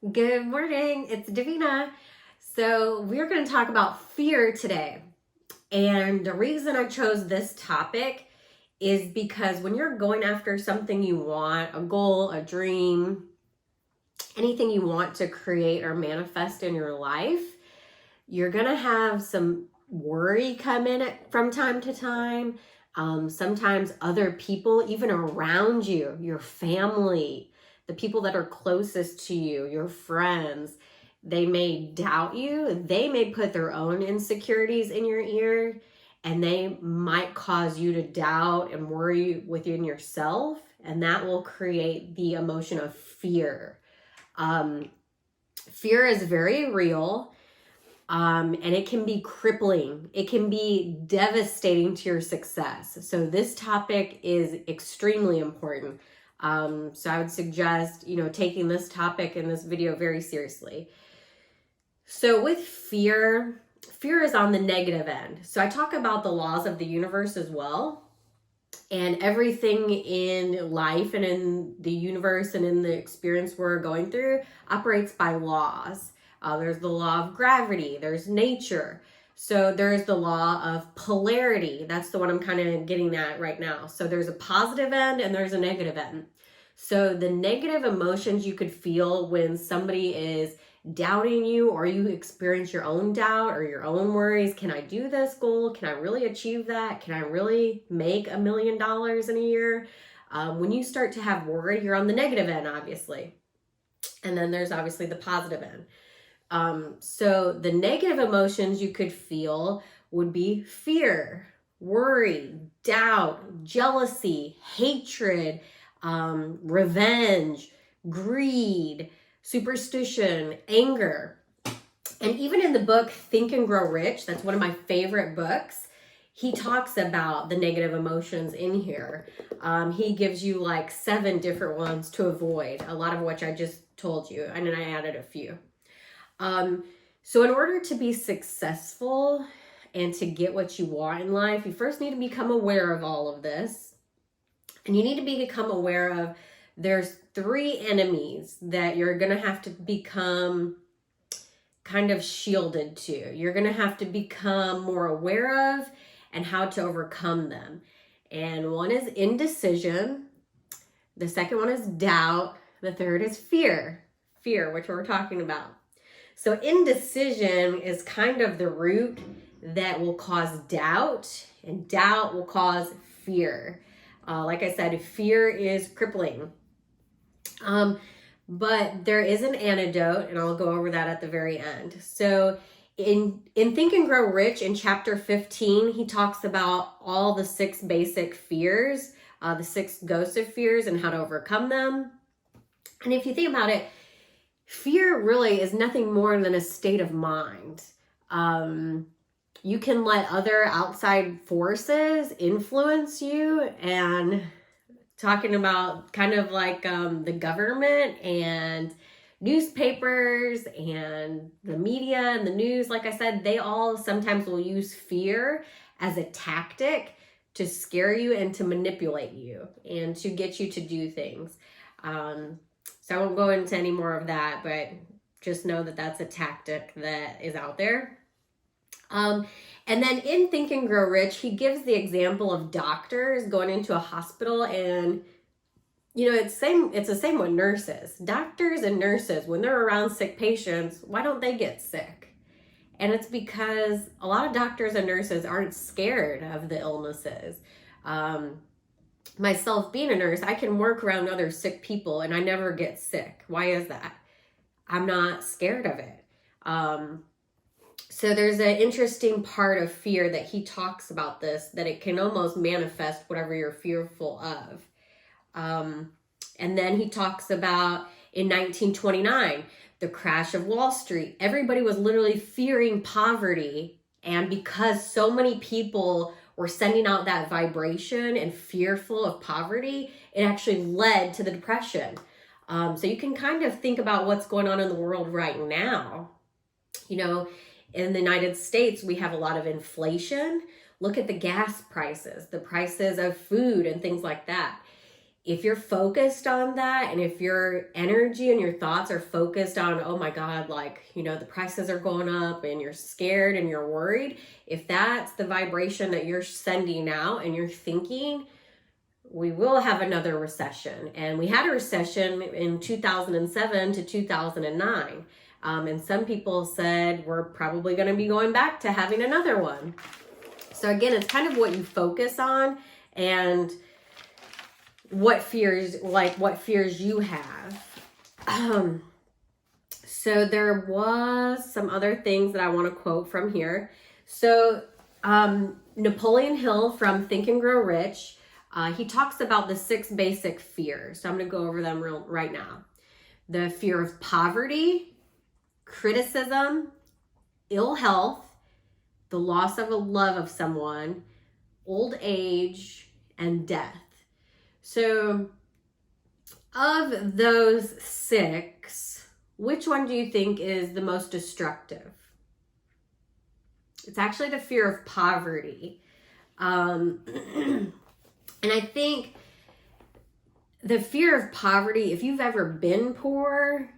Good morning, it's Davina. So we're going to talk about fear today. And the reason I chose this topic is because when you're going after something you want, a goal, a dream, anything you want to create or manifest in your life, you're going to have some worry come in from time to time. Sometimes other people, even around you, your family, the people that are closest to you, your friends, they may doubt you. They may put their own insecurities in your ear, and they might cause you to doubt and worry within yourself. And that will create the emotion of fear. Fear is very real. And it can be crippling. It can be devastating to your success. So this topic is extremely important. So I would suggest, taking this topic in this video very seriously. So with fear is on the negative end. So I talk about the laws of the universe as well. And everything in life and in the universe and in the experience we're going through operates by laws. There's the law of gravity, there's nature. So there's the law of polarity. That's the one I'm kind of getting at right now. So there's a positive end and there's a negative end. So the negative emotions you could feel when somebody is doubting you, or you experience your own doubt or your own worries. Can I do this goal? Can I really achieve that? Can I really make $1 million in a year? When you start to have worry, you're on the negative end, obviously. And then there's obviously the positive end. So the negative emotions you could feel would be fear, worry, doubt, jealousy, hatred, revenge, greed, superstition, anger. And even in the book Think and Grow Rich, that's one of my favorite books, he talks about the negative emotions in here. He gives you like 7 different ones to avoid, a lot of which I just told you, and then I added a few. So in order to be successful and to get what you want in life, you first need to become aware of all of this. And you need to become aware of there's 3 enemies that you're going to have to become kind of shielded to. You're going to have to become more aware of and how to overcome them. And one is indecision. The second one is doubt. The third is fear, which we're talking about. So indecision is kind of the root that will cause doubt, and doubt will cause fear. Like I said, fear is crippling. But there is an antidote, and I'll go over that at the very end. So in Think and Grow Rich, in chapter 15, he talks about all the 6 basic fears, the 6 ghosts of fears and how to overcome them. And if you think about it, fear really is nothing more than a state of mind. You can let other outside forces influence you, and talking about kind of like the government and newspapers and the media and the news, like I said, they all sometimes will use fear as a tactic to scare you and to manipulate you and to get you to do things. So I won't go into any more of that, but just know that that's a tactic that is out there. And then in Think and Grow Rich, he gives the example of doctors going into a hospital, and it's the same with nurses. Doctors and nurses, when they're around sick patients, why don't they get sick? And it's because a lot of doctors and nurses aren't scared of the illnesses. Myself being a nurse, I can work around other sick people and I never get sick. Why is that? I'm not scared of it. So there's an interesting part of fear that he talks about this, that it can almost manifest whatever you're fearful of. And then he talks about in 1929, the crash of Wall Street. Everybody was literally fearing poverty. And because so many people were sending out that vibration and fearful of poverty, it actually led to the Depression. So you can kind of think about what's going on in the world right now. In the United States, we have a lot of inflation. Look at the gas prices, the prices of food and things like that. if you're focused on that, and if your energy and your thoughts are focused on, oh my God, like, the prices are going up and you're scared and you're worried, if that's the vibration that you're sending out and you're thinking, we will have another recession. And we had a recession in 2007 to 2009. And some people said we're probably going to be going back to having another one. So again, it's kind of what you focus on and what fears you have. So there was some other things that I want to quote from here. So Napoleon Hill from Think and Grow Rich, he talks about the 6 basic fears. So I'm going to go over them right now. The fear of poverty, criticism, ill health, the loss of a love of someone, old age, and death. So of those 6, which one do you think is the most destructive? It's actually the fear of poverty. And I think the fear of poverty, if you've ever been poor,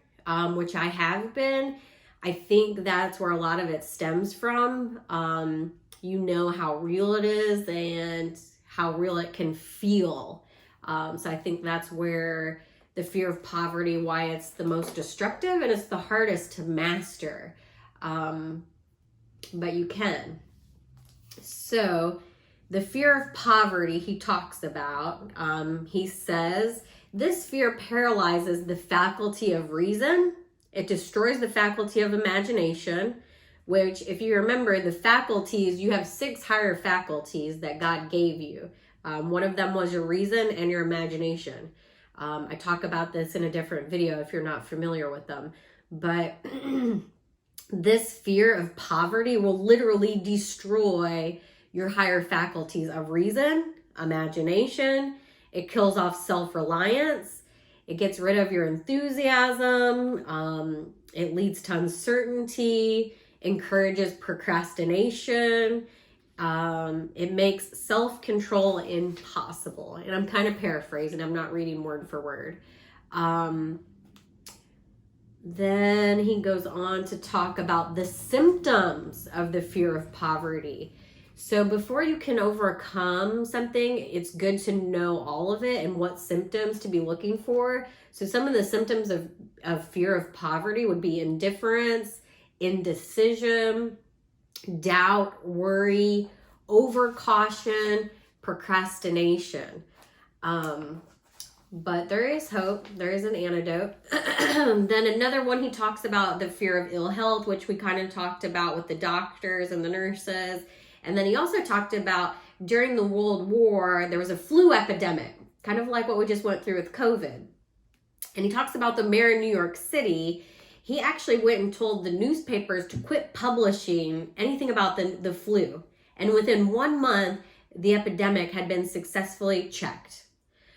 which I have been, I think that's where a lot of it stems from. You know how real it is and how real it can feel. So I think that's where the fear of poverty, why it's the most destructive and it's the hardest to master. But you can. So the fear of poverty he talks about, he says, this fear paralyzes the faculty of reason. It destroys the faculty of imagination, which, if you remember, the faculties, you have 6 higher faculties that God gave you. One of them was your reason and your imagination. I talk about this in a different video if you're not familiar with them. But this fear of poverty will literally destroy your higher faculties of reason, imagination. It kills off self-reliance. It gets rid of your enthusiasm. It leads to uncertainty, encourages procrastination. It makes self-control impossible. And I'm kind of paraphrasing. I'm not reading word for word. Then he goes on to talk about the symptoms of the fear of poverty. So before you can overcome something, it's good to know all of it and what symptoms to be looking for. So some of the symptoms of fear of poverty would be indifference, indecision, doubt, worry, overcaution, procrastination. But there is hope. There is an antidote. Then another one, he talks about the fear of ill health, which we kind of talked about with the doctors and the nurses. And then he also talked about during the World War, there was a flu epidemic, kind of like what we just went through with COVID. And he talks about the mayor in New York City. He actually went and told the newspapers to quit publishing anything about the flu. And within 1 month, the epidemic had been successfully checked.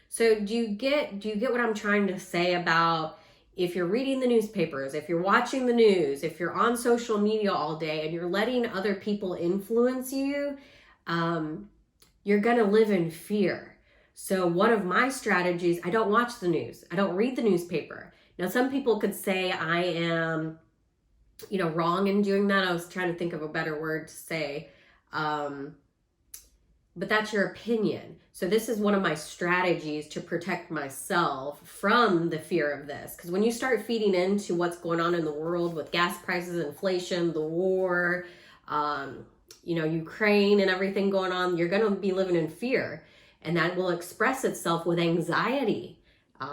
So do you get what I'm trying to say about if you're reading the newspapers, if you're watching the news, if you're on social media all day and you're letting other people influence you, you're going to live in fear. So one of my strategies, I don't watch the news. I don't read the newspaper. Now, some people could say I am, wrong in doing that. I was trying to think of a better word to say. But that's your opinion. So this is one of my strategies to protect myself from the fear of this. Because when you start feeding into what's going on in the world with gas prices, inflation, the war, Ukraine and everything going on, you're going to be living in fear. And that will express itself with anxiety.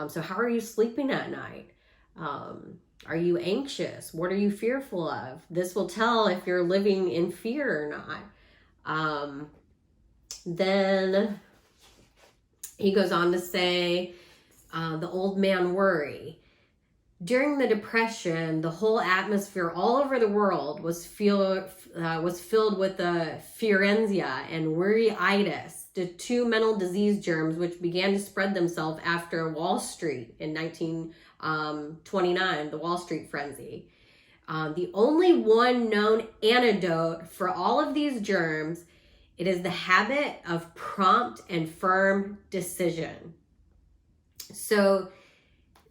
So how are you sleeping at night? Are you anxious? What are you fearful of? This will tell if you're living in fear or not. Then he goes on to say, the old man worry. During the Depression, the whole atmosphere all over the world was filled with the fierenzia and worryitis, the 2 mental disease germs which began to spread themselves after Wall Street in 1929, the Wall Street frenzy. The only one known antidote for all of these germs, it is the habit of prompt and firm decision. So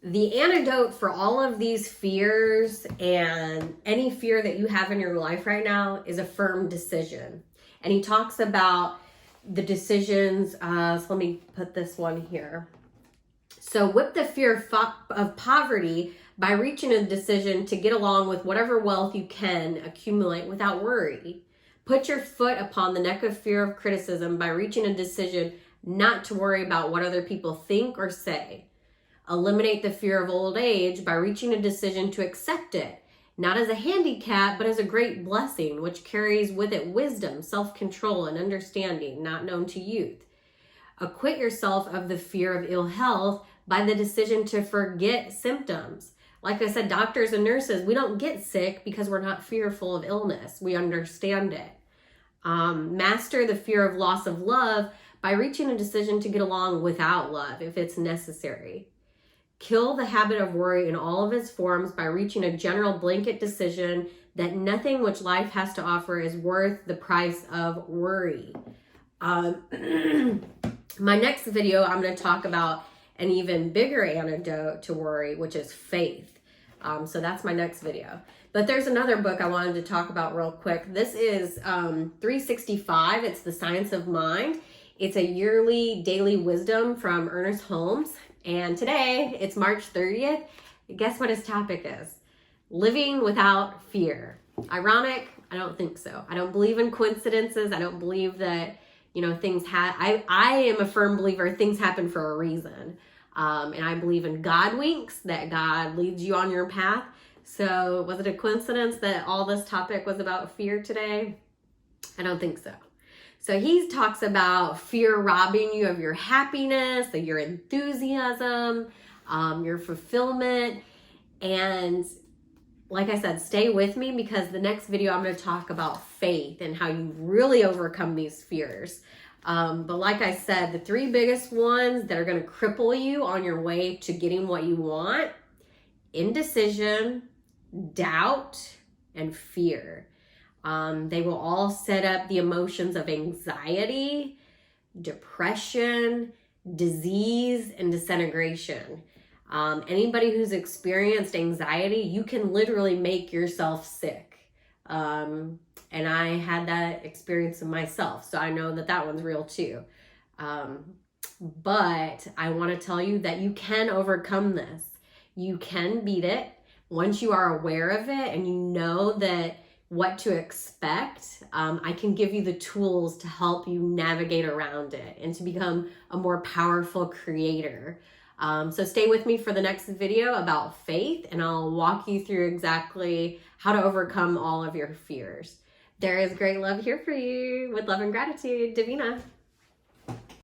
the antidote for all of these fears and any fear that you have in your life right now is a firm decision. And he talks about the decisions. So let me put this one here. So whip the fear of poverty by reaching a decision to get along with whatever wealth you can accumulate without worry. Put your foot upon the neck of fear of criticism by reaching a decision not to worry about what other people think or say. Eliminate the fear of old age by reaching a decision to accept it, not as a handicap, but as a great blessing, which carries with it wisdom, self-control, and understanding not known to youth. Acquit yourself of the fear of ill health by the decision to forget symptoms. Like I said, doctors and nurses, we don't get sick because we're not fearful of illness. We understand it. Master the fear of loss of love by reaching a decision to get along without love if it's necessary. Kill the habit of worry in all of its forms by reaching a general blanket decision that nothing which life has to offer is worth the price of worry. My next video, I'm going to talk about an even bigger antidote to worry, which is faith. So that's my next video. But there's another book I wanted to talk about real quick. This is 365. It's The Science of Mind. It's a yearly daily wisdom from Ernest Holmes. And today, it's March 30th. Guess what his topic is? Living without fear. Ironic? I don't think so. I don't believe in coincidences. I don't believe that, things I am a firm believer things happen for a reason. And I believe in God winks, that God leads you on your path. So was it a coincidence that all this topic was about fear today? I don't think so. So he talks about fear robbing you of your happiness, of your enthusiasm, your fulfillment. And like I said, stay with me because the next video I'm going to talk about faith and how you really overcome these fears. But like I said, the three biggest ones that are going to cripple you on your way to getting what you want: indecision, doubt, and fear. They will all set up the emotions of anxiety, depression, disease, and disintegration. Anybody who's experienced anxiety, you can literally make yourself sick. And I had that experience in myself, so I know that one's real too. But I want to tell you that you can overcome this. You can beat it once you are aware of it and you know that what to expect. I can give you the tools to help you navigate around it and to become a more powerful creator. So stay with me for the next video about faith, and I'll walk you through exactly how to overcome all of your fears. There is great love here for you. With love and gratitude, Davina.